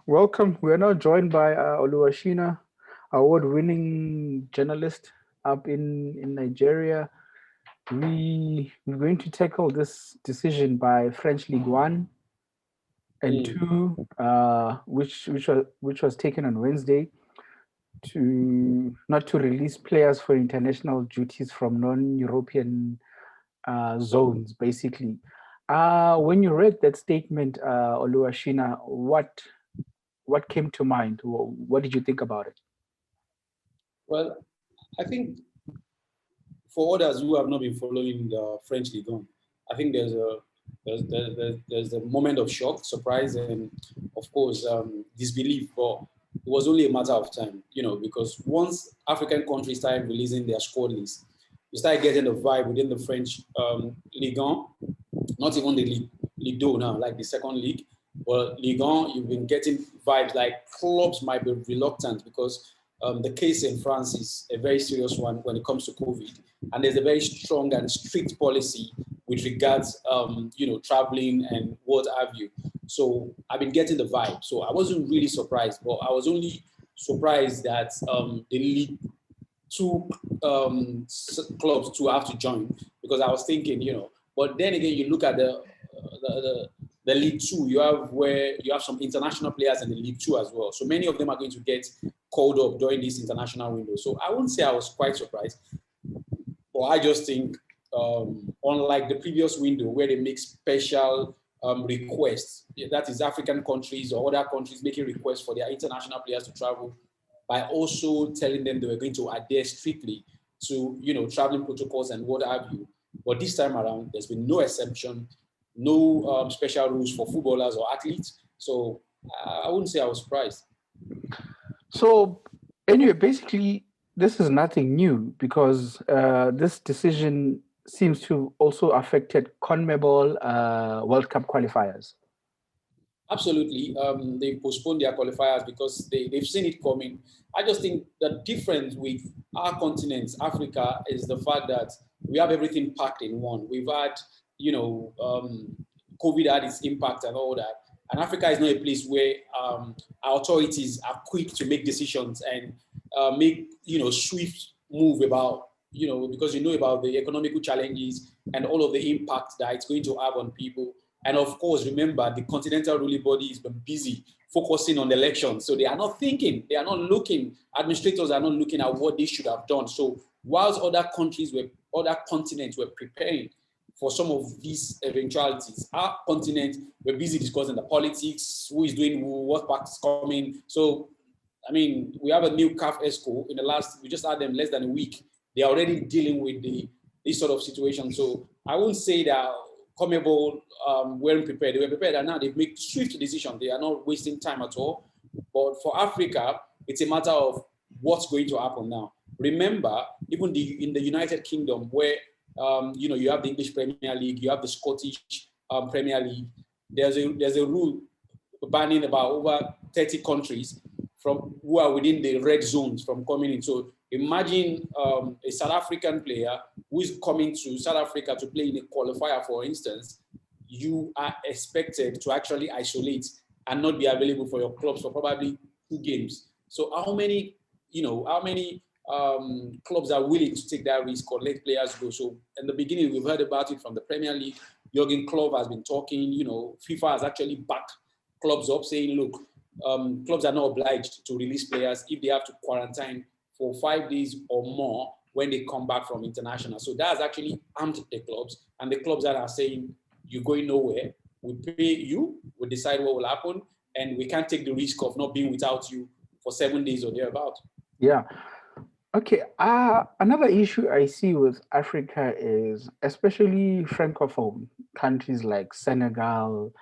Welcome. We are now joined by Oluwashina, award-winning journalist up in Nigeria. We're going to tackle this decision by French League One and Mm, Two, which was taken on Wednesday to not to release players for international duties from non-European zones, basically. When you read that statement, Oluwashina, what came to mind? What did you think about it? well, I think for others who have not been following the French League One, I think there's a moment of shock, surprise, and of course disbelief. But it was only a matter of time, because once African countries started releasing their squad list, you started getting the vibe within the French Ligue 1, not even the Ligue 2 now, like the second league. But Ligue 1, you've been getting vibes like clubs might be reluctant because the case in France is a very serious one when it comes to COVID, and there's a very strong and strict policy with regards, traveling and what have you. So I've been getting the vibe. So I wasn't really surprised, but I was only surprised that the League Two clubs to have to join because I was thinking, But then again, you look at the League Two. You have some international players in the League Two as well. So many of them are going to get called up during this international window. So I wouldn't say I was quite surprised, but I just think, unlike the previous window where they make special requests, that is African countries or other countries making requests for their international players to travel, by also telling them they were going to adhere strictly to traveling protocols and what have you. But this time around, there's been no exemption, no special rules for footballers or athletes. So I wouldn't say I was surprised. So, anyway, basically, this is nothing new because this decision seems to also affected CONMEBOL World Cup qualifiers. Absolutely. They postponed their qualifiers because they've seen it coming. I just think the difference with our continent, Africa, is the fact that we have everything packed in one. We've had, COVID had its impact and all that. And Africa is not a place where our authorities are quick to make decisions and make, swift move about, because about the economical challenges and all of the impact that it's going to have on people. And of course, remember, the continental ruling body has been busy focusing on elections. So they are not thinking, they are not looking, administrators are not looking at what they should have done. So whilst other continents were preparing for some of these eventualities, our continent were busy discussing the politics, who is doing who, what part is coming. So, I mean, we have a new CAF ESCO we just had them less than a week. They are already dealing with this sort of situation. So I won't say that CONMEBOL weren't prepared. They were prepared, and now they've made swift decisions. They are not wasting time at all. But for Africa, it's a matter of what's going to happen now. Remember, even in the United Kingdom, where you have the English Premier League, you have the Scottish Premier League. There's a rule banning about over 30 countries from who are within the red zones from coming in. So imagine a South African player who is coming to South Africa to play in a qualifier, for instance. You are expected to actually isolate and not be available for your clubs for probably 2 games. So how many clubs are willing to take that risk or let players go? So in the beginning, we've heard about it from the Premier League. Jurgen Klopp has been talking. FIFA has actually backed clubs up, saying, look, clubs are not obliged to release players if they have to quarantine for 5 days or more when they come back from international. So that has actually armed the clubs, and the clubs that are saying, you're going nowhere, we pay you, we decide what will happen, and we can't take the risk of not being without you for 7 days or thereabout. Yeah. Okay. Another issue I see with Africa is especially francophone countries like Senegal,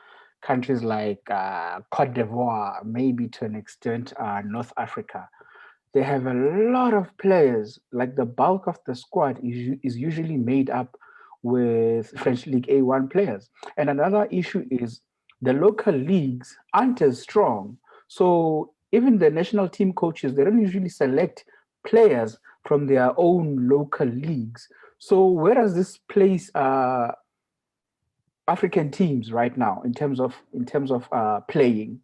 countries like Cote d'Ivoire, maybe to an extent North Africa. They have a lot of players. Like the bulk of the squad is usually made up with French League A1 players. And another issue is the local leagues aren't as strong. So even the national team coaches, they don't usually select players from their own local leagues. So where does this place African teams right now in terms of playing?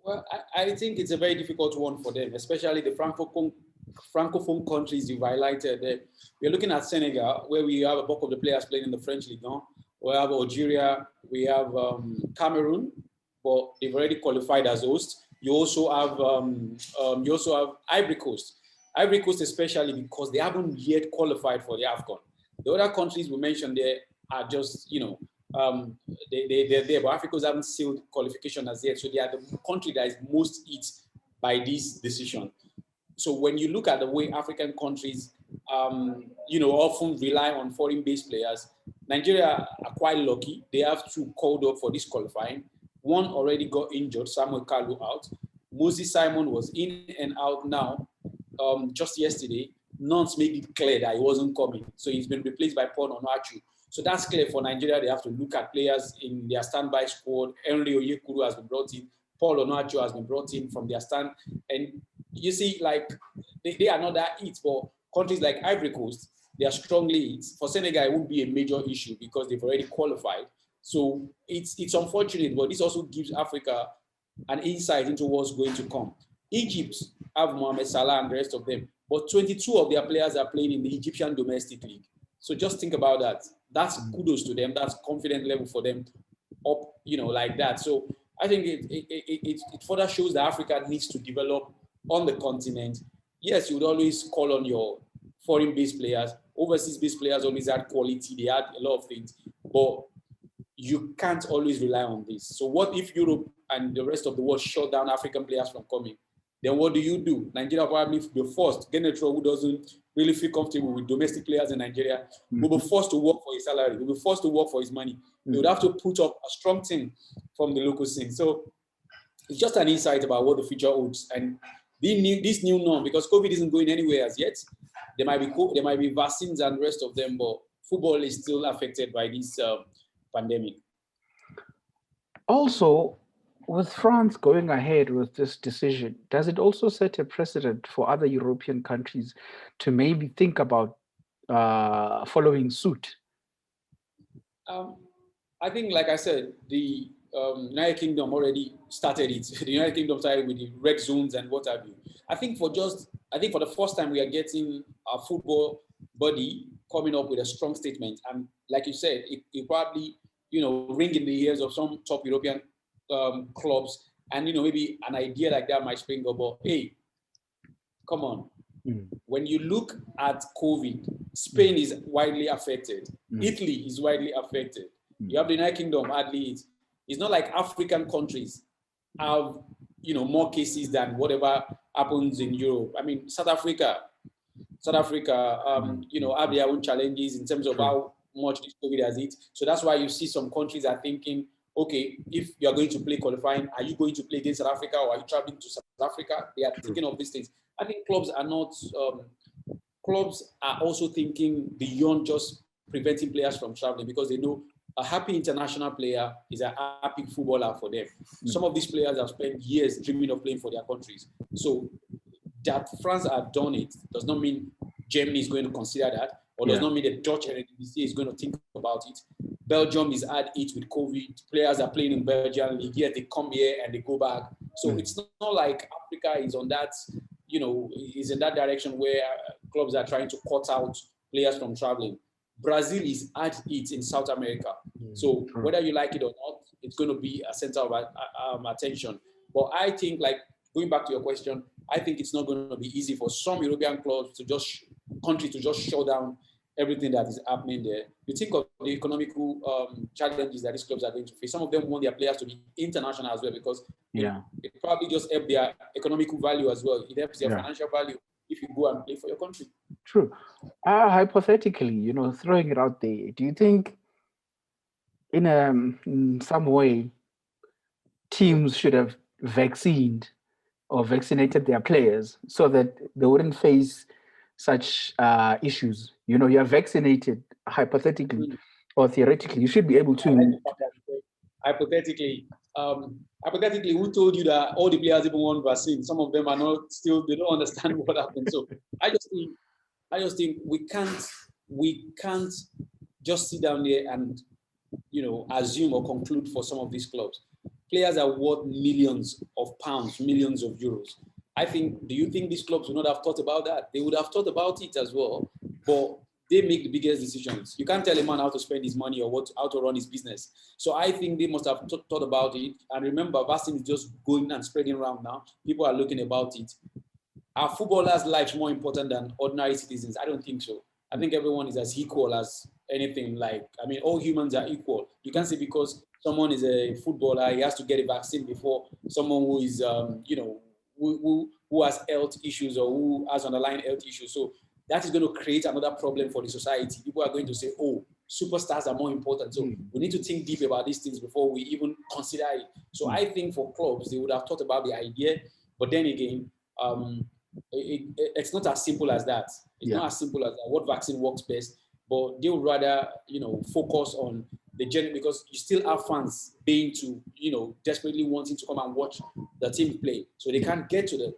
Well, I think it's a very difficult one for them, especially the francophone countries you've highlighted. We're looking at Senegal, where we have a bulk of the players playing in the French League. We have Algeria, we have Cameroon, but they've already qualified as hosts. You also have Ivory Coast. Ivory Coast, especially because they haven't yet qualified for the AFCON. The other countries we mentioned there are just, they're there, but Africans haven't sealed qualification as yet. So they are the country that is most hit by this decision. So when you look at the way African countries, often rely on foreign-based players, Nigeria are quite lucky. They have two called up for this qualifying. One already got injured, Samuel Kalu out. Moses Simon was in and out now. Just yesterday, Nance made it clear that he wasn't coming. So he's been replaced by Paul Onuachu. So that's clear for Nigeria. They have to look at players in their standby squad. Henry Onyekuru has been brought in. Paul Onuachu has been brought in from their stand. And you see, like, they are not that hit. But countries like Ivory Coast, they are strongly hit. For Senegal, it won't be a major issue because they've already qualified. So it's unfortunate, but this also gives Africa an insight into what's going to come. Egypt have Mohamed Salah and the rest of them, but 22 of their players are playing in the Egyptian domestic league. So just think about that. That's kudos to them. That's confident level for them up, like that. So I think it further shows that Africa needs to develop on the continent. Yes, you would always call on your foreign-based players. Overseas-based players always had quality. They had a lot of things, but you can't always rely on this. So what if Europe and the rest of the world shut down African players from coming? Then what do? Nigeria probably be forced. Genetro, who doesn't really feel comfortable with domestic players in Nigeria, will be forced to work for his salary. Will be forced to work for his money. He would have to put up a strong team from the local scene. So it's just an insight about what the future holds. And this new norm, because COVID isn't going anywhere as yet, there might be vaccines and the rest of them, but football is still affected by this pandemic. Also, with France going ahead with this decision, does it also set a precedent for other European countries to maybe think about following suit? I think, like I said, the United Kingdom already started it. The United Kingdom started with the red zones and what have you. I think for the first time we are getting a football body coming up with a strong statement. And like you said, it probably ring in the ears of some top European clubs, and maybe an idea like that might spring up. But hey, come on. When you look at COVID, Spain is widely affected. Italy is widely affected. You have the United Kingdom, hardly it. It's not like African countries have more cases than whatever happens in Europe. I mean, South Africa, have their own challenges in terms of how much this COVID has hit. So that's why you see some countries are thinking, okay, if you're going to play qualifying, are you going to play against South Africa or are you traveling to South Africa? They are thinking of these things. I think clubs are also thinking beyond just preventing players from traveling, because they know a happy international player is a happy footballer for them. Some of these players have spent years dreaming of playing for their countries. So that France have done it does not mean Germany is going to consider that, or does not mean the Dutch Eredivisie is going to think about it. Belgium is at it with COVID. Players are playing in Belgium league, yet they come here and they go back. So it's not like Africa is on that, is in that direction where clubs are trying to cut out players from traveling. Brazil is at it in South America. So whether you like it or not, it's going to be a center of attention. But I think, like, going back to your question, I think it's not going to be easy for some European clubs to just shut down everything that is happening there. You think of the economical challenges that these clubs are going to face. Some of them want their players to be international as well, because it probably just helps their economical value as well. It helps their financial value if you go and play for your country. True. Hypothetically, throwing it out there, do you think in some way teams should have vaccinated their players so that they wouldn't face such issues? You're vaccinated, hypothetically or theoretically, you should be able to. Hypothetically, who told you that all the players even want vaccine? Some of them are not still, they don't understand what happened. So I just think we can't just sit down there and assume or conclude for some of these clubs. players are worth millions of pounds, millions of euros. Do you think these clubs would not have thought about that? They would have thought about it as well, but they make the biggest decisions. You can't tell a man how to spend his money or how to run his business. So I think they must have thought about it. And remember, vaccine is just going and spreading around now. People are looking about it. Are footballers' lives more important than ordinary citizens? I don't think so. I think everyone is as equal as anything. All humans are equal. You can't say because someone is a footballer, he has to get a vaccine before someone who is, who has health issues or who has underlying health issues. So that is going to create another problem for the society. People are going to say, oh, superstars are more important. So we need to think deep about these things before we even consider it. So I think for clubs, they would have thought about the idea. But then again, it's not as simple as that. It's not as simple as that. What vaccine works best? But they would rather, focus on the general, because you still have fans paying to, desperately wanting to come and watch the team play. So they can't get to the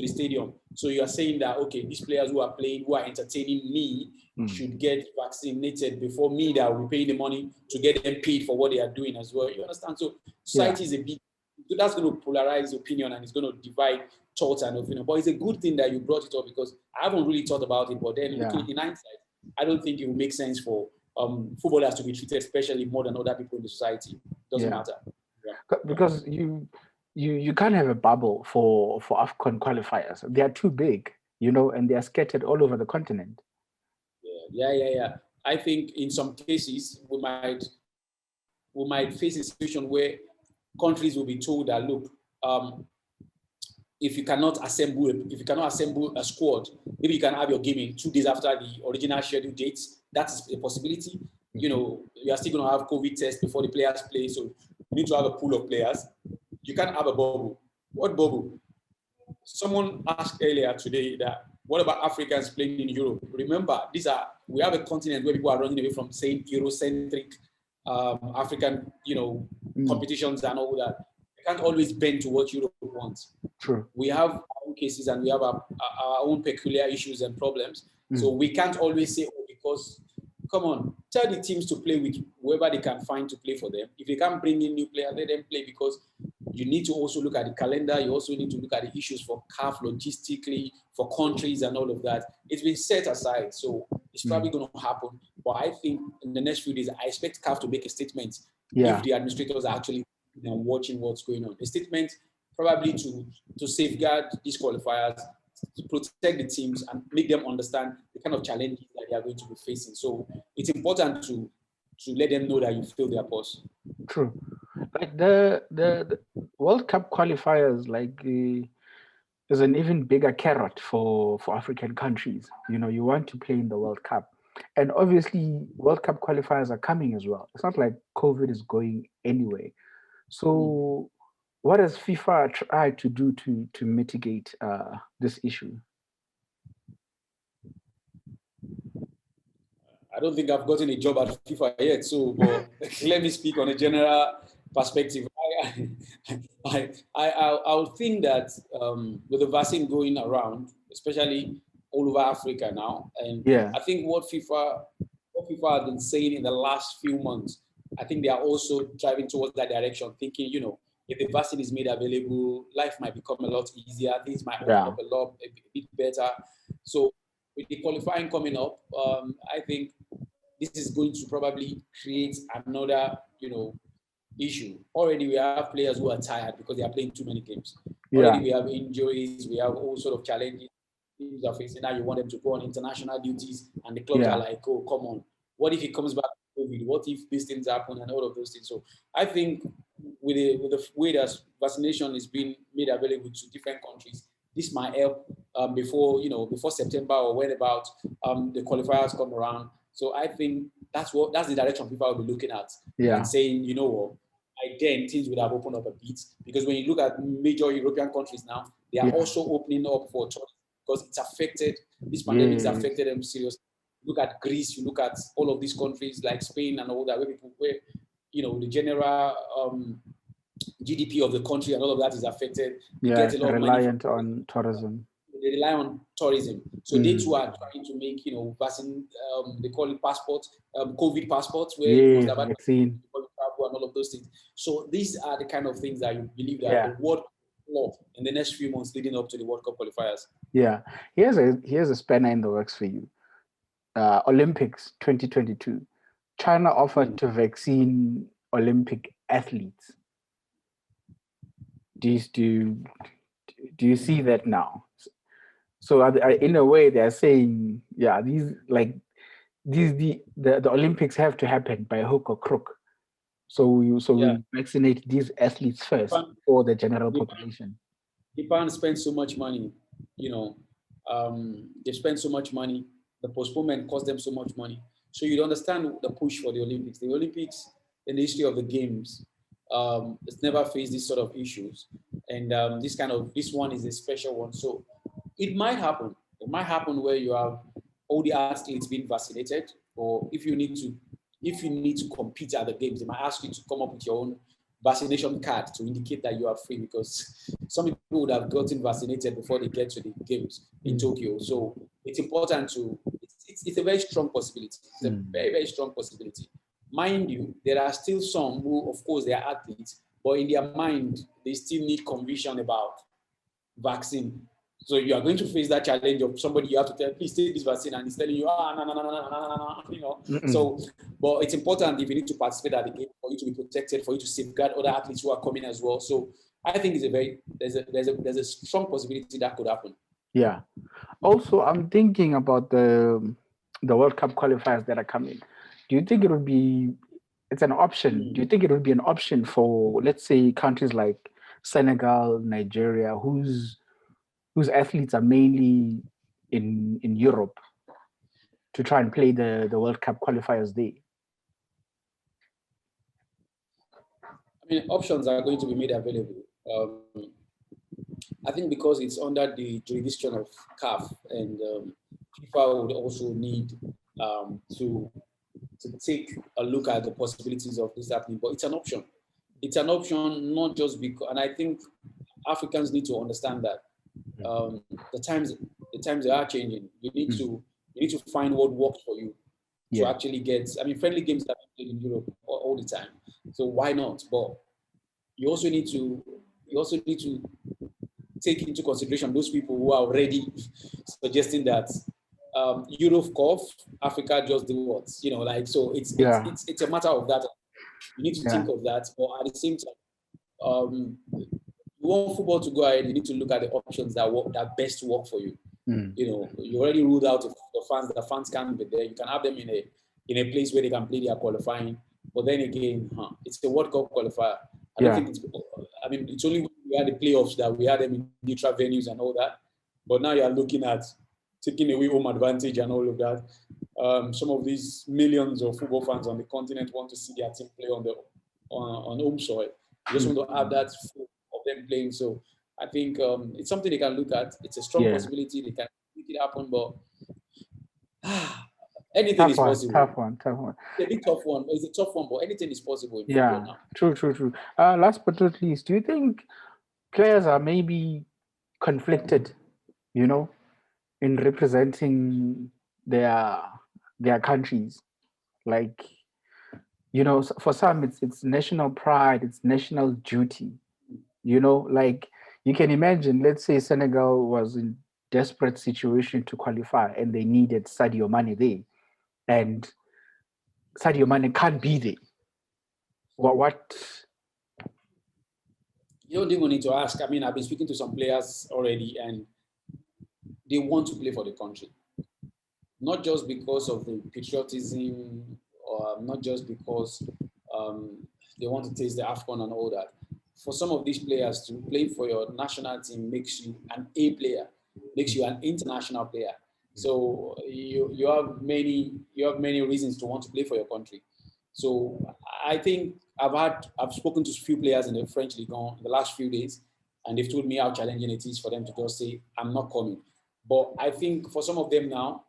stadium. So you are saying that, okay, these players who are playing, who are entertaining me should get vaccinated before me that will be paying the money to get them paid for what they are doing as well. You understand? So society is that's going to polarize opinion and it's going to divide thoughts and opinion. But it's a good thing that you brought it up because I haven't really thought about it. But then looking in hindsight, I don't think it would make sense for footballers to be treated especially more than other people in the society. Doesn't matter. Because you can't have a bubble for AFCON qualifiers. They are too big, and they are scattered all over the continent. Yeah. I think in some cases we might face a situation where countries will be told that, look, if you cannot assemble a squad, maybe you can have your game in 2 days after the original scheduled dates. That's a possibility. You are still going to have COVID tests before the players play, so you need to have a pool of players. You can't have a bubble. What bubble? Someone asked earlier today that what about Africans playing in Europe? Remember, we have a continent where people are running away from saying Eurocentric African, competitions and all that. We can't always bend to what Europe wants. True. We have our own cases and we have our own peculiar issues and problems. So we can't always say, oh, because, come on, tell the teams to play with whoever they can find to play for them. If they can't bring in new players, let them play, because you need to also look at the calendar. You also need to look at the issues for CAF logistically, for countries and all of that. It's been set aside, so it's probably going to happen. But I think in the next few days, I expect CAF to make a statement if the administrators are actually watching what's going on. A statement probably to safeguard these qualifiers, to protect the teams and make them understand the kind of challenges that they are going to be facing. So it's important to let them know that you feel their pulse. True. Like the World Cup qualifiers, there's an even bigger carrot for African countries. You want to play in the World Cup. And obviously, World Cup qualifiers are coming as well. It's not like COVID is going anyway. So what does FIFA try to do to mitigate this issue? I don't think I've gotten a job at FIFA yet, but let me speak on a general perspective. I would think that with the vaccine going around, especially all over Africa now, and I think what FIFA has been saying in the last few months, I think they are also driving towards that direction, thinking, if the vaccine is made available, life might become a lot easier, things might open up a bit better. So with the qualifying coming up, I think this is going to probably create another, issue. Already we have players who are tired because they are playing too many games. Already we have injuries, we have all sort of challenges teams are facing. Now you want them to go on international duties, and the clubs are like, oh, come on. What if he comes back to COVID? What if these things happen and all of those things? So I think with the way that vaccination is being made available to different countries, this might help before September or when about the qualifiers come around. So I think that's the direction people will be looking at and saying, you know what, by then things would have opened up a bit, because when you look at major European countries now, they are also opening up for tourism because it's affected. This pandemic has affected them seriously. Look at Greece, you look at all of these countries like Spain and all that, where the general GDP of the country and all of that is affected. They get a lot of money on tourism. They rely on tourism. So they too are trying to make, vaccine, they call it passport, COVID passports, where you must have vaccine and all of those things. So these are the kind of things that you believe that the Yeah. World Cup law in the next few months leading up to the World Cup qualifiers. Yeah. Here's a spanner in the works for you. Olympics 2022. China offered to vaccine Olympic athletes. Do you see that now? So in a way, they're saying, yeah, the Olympics have to happen by hook or crook. So Yeah. we vaccinate these athletes first for the general population. Japan spends so much money, you know, they spend so much money. The postponement cost them so much money. So you'd understand the push for the Olympics. The Olympics in the history of the games, it's never faced these sort of issues, and this one is a special one. So it might happen. It might happen where you have all the athletes being vaccinated, or if you need to compete at the games, they might ask you to come up with your own vaccination card to indicate that you are free, because some people would have gotten vaccinated before they get to the games in Tokyo. So it's important it's a very strong possibility. It's a very, very strong possibility. Mind you, there are still some who, of course, they are athletes, but in their mind, they still need conviction about vaccine. So you are going to face that challenge of somebody you have to tell, please take this vaccine, and he's telling you, no. So, but it's important if you need to participate at the game for you to be protected, for you to safeguard other athletes who are coming as well. So I think there's a strong possibility that could happen. Yeah. Also, I'm thinking about the World Cup qualifiers that are coming. Do you think it's an option? Do you think it would be an option for, let's say, countries like Senegal, Nigeria, whose athletes are mainly in Europe, to try and play the World Cup qualifiers there? I mean, options are going to be made available. I think because it's under the jurisdiction of CAF, and FIFA would also need to take a look at the possibilities of this happening. But it's an option. It's an option, not just because, and I think Africans need to understand that the times they are changing. You need to find what works for you to actually get. I mean, friendly games are played in Europe all the time, so why not? But you also need to take into consideration those people who are already suggesting that Europe cough, Africa just do what, so it's a matter of that. You need to think of that, but at the same time, you want football to go ahead, you need to look at the options that best work for you. You already ruled out the fans can't be there. You can have them in a place where they can play their qualifying. But then again, it's the World Cup qualifier. I don't think it's only when we had the playoffs that we had them in neutral venues and all that. But now you're looking at taking away home advantage and all of that. Some of these millions of football fans on the continent want to see their team play on home soil. You just want to have that of them playing. So I think it's something they can look at. It's a strong possibility. They can make it happen, but anything is possible. Tough one. It's a bit tough one. It's a tough one, but anything is possible in football now. True. Last but not least, do you think players are maybe conflicted, in representing their countries? Like, for some it's national pride, it's national duty. Like, you can imagine, let's say Senegal was in desperate situation to qualify and they needed Sadio Mane there, and Sadio Mane can't be there. What? You don't even need to ask. I mean, I've been speaking to some players already, and they want to play for the country. Not just because of the patriotism, or not just because they want to taste the AFCON and all that. For some of these players, to play for your national team makes you an A player, makes you an international player. So you have many reasons to want to play for your country. So I think I've spoken to a few players in the French League in the last few days, and they've told me how challenging it is for them to just say, I'm not coming. But I think for some of them now,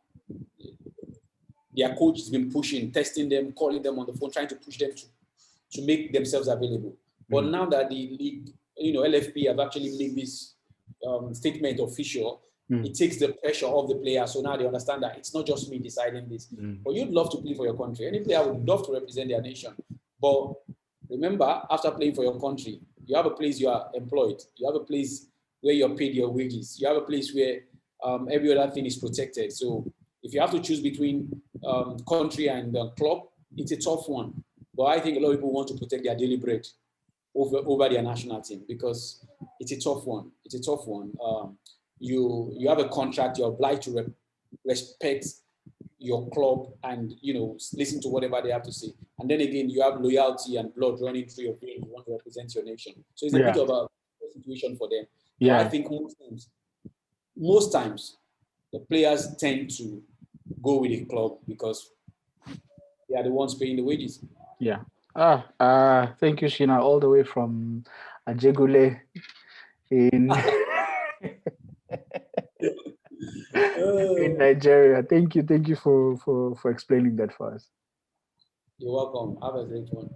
their coach has been pushing, testing them, calling them on the phone, trying to push them to make themselves available. But now that the league, LFP have actually made this statement official, it takes the pressure off the player. So now they understand that it's not just me deciding this. But you'd love to play for your country. Any player would love to represent their nation. But Remember, after playing for your country, you have a place you are employed. You have a place where you're paid your wages. You have a place where every other thing is protected. So if you have to choose between country and club, it's a tough one. But I think a lot of people want to protect their daily bread over their national team because it's a tough one. It's a tough one. You have a contract. You're obliged to respect your club and listen to whatever they have to say. And then again, you have loyalty and blood running through your veins. You want to represent your nation. So it's a bit Yeah. of a situation for them. But I Yeah. think most times, the players tend to go with a club because they are the ones paying the wages. Yeah. Thank you, Shina, all the way from Ajegule in in Nigeria. Thank you for explaining that for us. You're welcome. Have a great one.